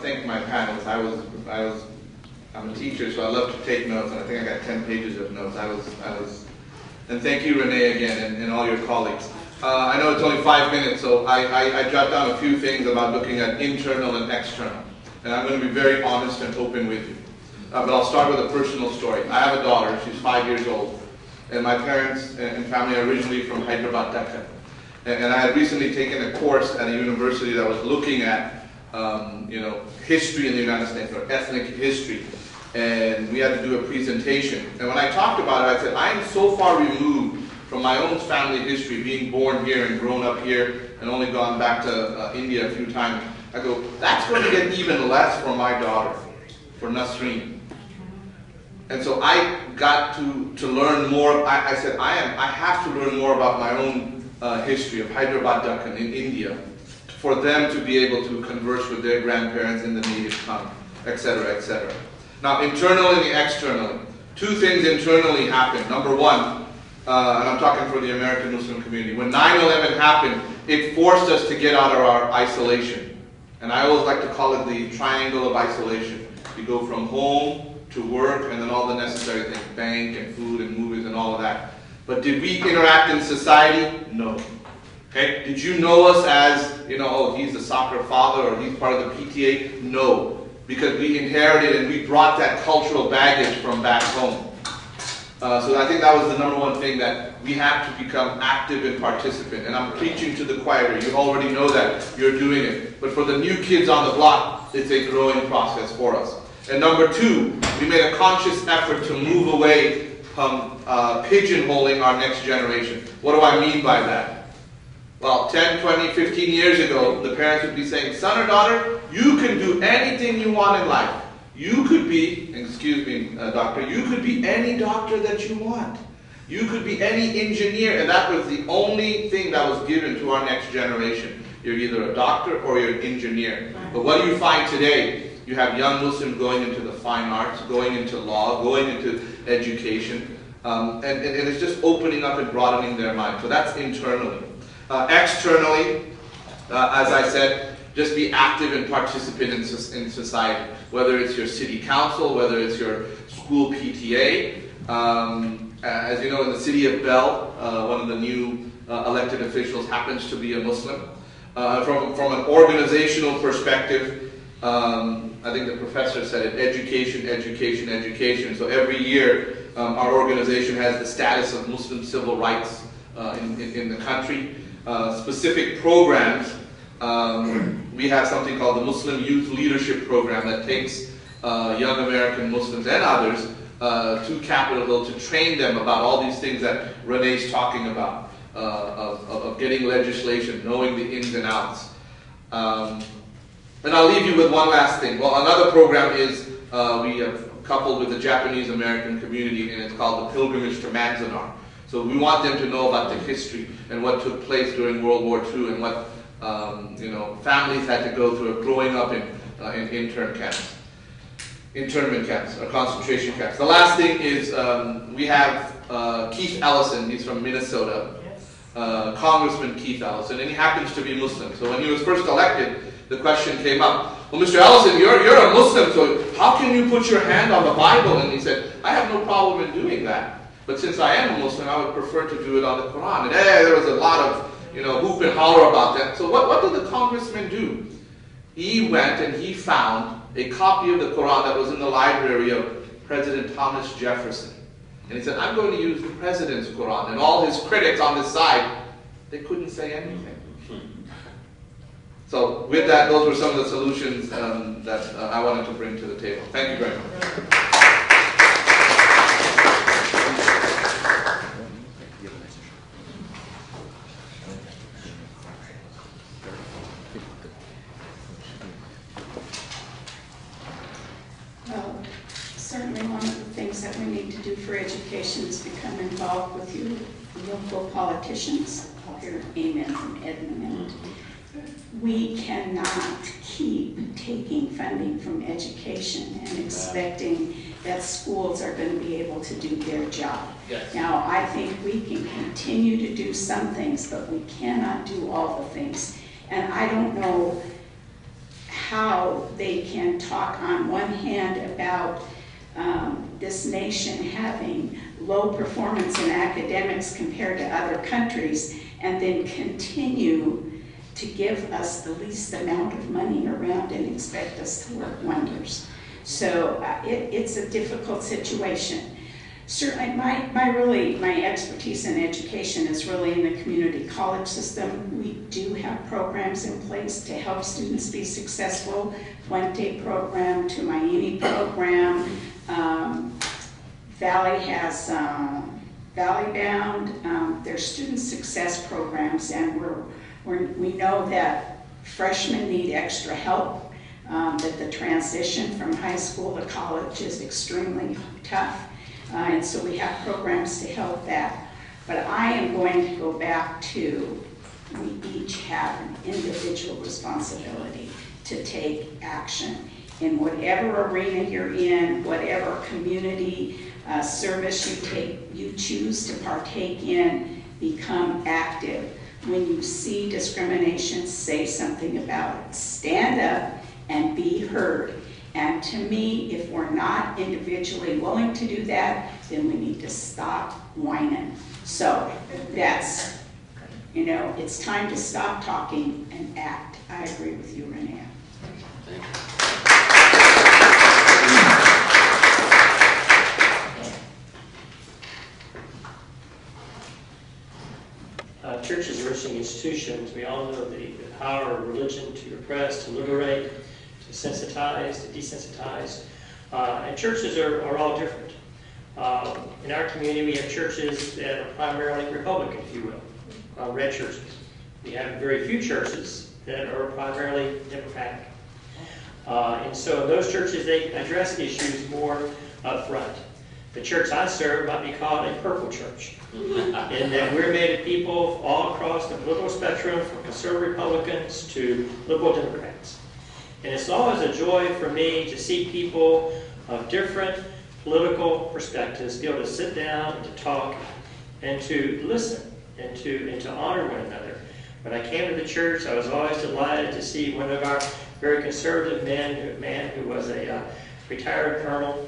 thank my panelists. I'm a teacher, so I love to take notes, and I think I got 10 pages of notes. And thank you, Renee, again, and all your colleagues. I know it's only 5 minutes, so I jot down a few things about looking at internal and external. And I'm going to be very honest and open with you. But I'll start with a personal story. I have a daughter. She's 5 years old. And my parents and family are originally from Hyderabad, Deccan. And I had recently taken a course at a university that was looking at history in the United States, or ethnic history. And we had to do a presentation. And when I talked about it, I said, I am so far removed from my own family history, being born here and grown up here, and only gone back to India a few times. I go, that's going to get even less for my daughter, for Nasreen. And so I got to learn more. I said, I have to learn more about my own history of Hyderabad, Deccan in India, for them to be able to converse with their grandparents in the native tongue, etc., etc. Now, internally and externally, 2 things internally happened. Number one, and I'm talking for the American Muslim community, when 9/11 happened, it forced us to get out of our isolation. And I always like to call it the triangle of isolation. You go from home to work, and then all the necessary things, bank and food and movies and all of that. But did we interact in society? No. Okay? Did you know us as, oh, he's the soccer father or he's part of the PTA? No. Because we inherited and we brought that cultural baggage from back home. So I think that was the number one thing, that we have to become active and participant. And I'm preaching to the choir. You already know that. You're doing it. But for the new kids on the block, it's a growing process for us. And number 2, we made a conscious effort to move away from pigeonholing our next generation. What do I mean by that? Well, 10, 20, 15 years ago, the parents would be saying, son or daughter, you can do anything you want in life. You could be, excuse me, doctor, you could be any doctor that you want. You could be any engineer, and that was the only thing that was given to our next generation. You're either a doctor or you're an engineer. But what do you find today? You have young Muslims going into the fine arts, going into law, going into education, and it's just opening up and broadening their mind. So that's internally. Externally, as I said, just be active and participant in society, whether it's your city council, whether it's your school PTA. As you know, in the city of Bell, one of the new elected officials happens to be a Muslim. From an organizational perspective, I think the professor said it, education, education, education. So every year, our organization has the status of Muslim civil rights in the country. Specific programs, we have something called the Muslim Youth Leadership Program that takes young American Muslims and others to Capitol Hill to train them about all these things that Renee's talking about, of getting legislation, knowing the ins and outs. And I'll leave you with one last thing. Well, another program is we have coupled with the Japanese American community, and it's called the Pilgrimage to Manzanar. So we want them to know about the history and what took place during World War II, and what families had to go through growing up in internment camps or concentration camps. The last thing is we have Keith Ellison. He's from Minnesota, Congressman Keith Ellison, and he happens to be Muslim. So when he was first elected, the question came up, well, Mr. Ellison, you're a Muslim, so how can you put your hand on the Bible? And he said, I have no problem in doing that. But since I am a Muslim, I would prefer to do it on the Quran. And there was a lot of, hoop and holler about that. So what did the congressman do? He went and he found a copy of the Quran that was in the library of President Thomas Jefferson. And he said, I'm going to use the president's Quran. And all his critics on this side, they couldn't say anything. So with that, those were some of the solutions that I wanted to bring to the table. Thank you very much. Certainly one of the things that we need to do for education is become involved with you local politicians. I'll hear an amen from Ed in a minute. We cannot keep taking funding from education and expecting that schools are going to be able to do their job. Yes. Now, I think we can continue to do some things, but we cannot do all the things. And I don't know how they can talk on one hand about this nation having low performance in academics compared to other countries, and then continue to give us the least amount of money around and expect us to work wonders. So it's a difficult situation. Certainly, my expertise in education is really in the community college system. We do have programs in place to help students be successful. Puente program, Tumaini program. Valley has Valley Bound. There's student success programs, and we know that freshmen need extra help. That the transition from high school to college is extremely tough. And so we have programs to help that. But I am going to go back to, we each have an individual responsibility to take action in whatever arena you're in, whatever community service you choose to partake in. Become active. When you see discrimination, say something about it. Stand up and be heard. And to me, if we're not individually willing to do that, then we need to stop whining. So that's, it's time to stop talking and act. I agree with you, Renee. Thank you. Churches are interesting institutions. We all know the power of religion to oppress, to liberate, to sensitize, to desensitize. And churches are all different. In our community, we have churches that are primarily Republican, if you will, red churches. We have very few churches that are primarily Democratic. And so in those churches, they address issues more up front. The church I serve might be called a purple church, in that we're made of people all across the political spectrum, from conservative Republicans to liberal Democrats. And it's always a joy for me to see people of different political perspectives be able to sit down and to talk and to listen and to honor one another. When I came to the church, I was always delighted to see one of our very conservative men, a man who was a retired colonel,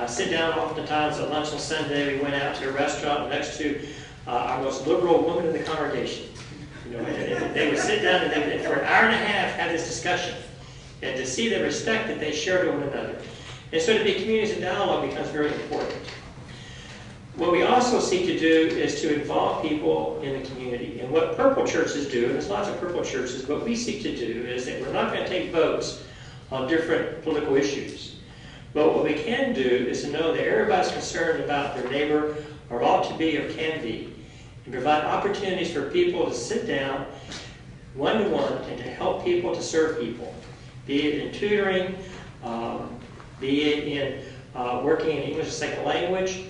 sit down oftentimes at lunch on Sunday. We went out to a restaurant next to our most liberal woman in the congregation. And they would sit down and they would, for an hour and a half, have this discussion. And to see the respect that they share to one another. And so to be communities of dialogue becomes very important. What we also seek to do is to involve people in the community. And what purple churches do, and there's lots of purple churches, what we seek to do is that we're not going to take votes on different political issues. But what we can do is to know that everybody's concerned about their neighbor, or ought to be or can be, and provide opportunities for people to sit down one-to-one and to help people to serve people. Be it in tutoring, be it in working in English as a second language,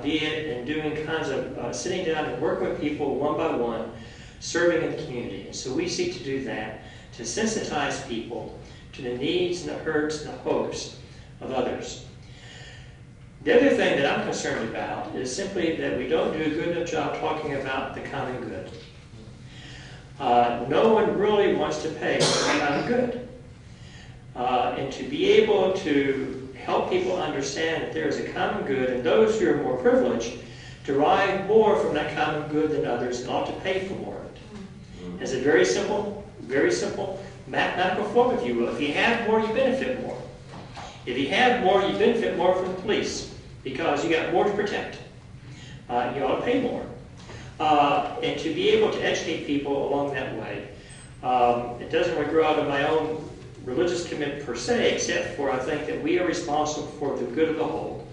be it in doing kinds of sitting down and working with people one by one, serving in the community. And so we seek to do that, to sensitize people to the needs and the hurts and the hopes of others. The other thing that I'm concerned about is simply that we don't do a good enough job talking about the common good. No one really wants to pay for the common good. And to be able to help people understand that there is a common good, and those who are more privileged derive more from that common good than others and ought to pay for more of it. It's a very simple mathematical formula, if you will. If you have more, you benefit more. If you have more, you benefit more from the police because you got more to protect. You ought to pay more. And to be able to educate people along that way, it doesn't really grow out of my own religious commitment per se, except for I think that we are responsible for the good of the whole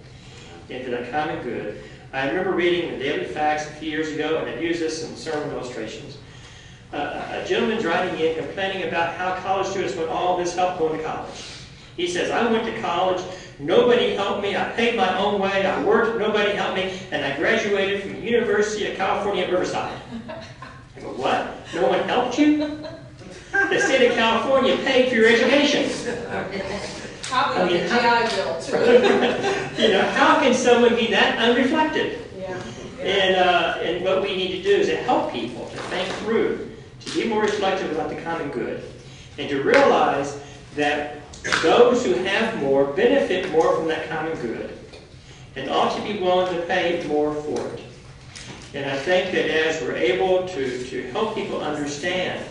and for that common good. I remember reading the Daily Facts a few years ago, and I've used this in sermon illustrations. A gentleman's writing in complaining about how college students want all this help going to college. He says, I went to college, nobody helped me, I paid my own way, I worked, nobody helped me, and I graduated from the University of California at Riverside. I go, what? No one helped you? The state of California paid for your education. Probably the GI Bill, too. How can someone be that unreflective? Yeah. And what we need to do is to help people to think through, to be more reflective about the common good, and to realize that those who have more benefit more from that common good and ought to be willing to pay more for it. And I think that as we're able to help people understand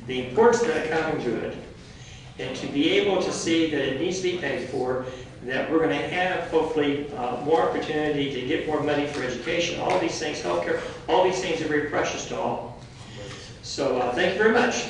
the importance of that common good and to be able to see that it needs to be paid for, that we're going to have, hopefully, more opportunity to get more money for education. All these things, healthcare, all these things are very precious to all. So thank you very much.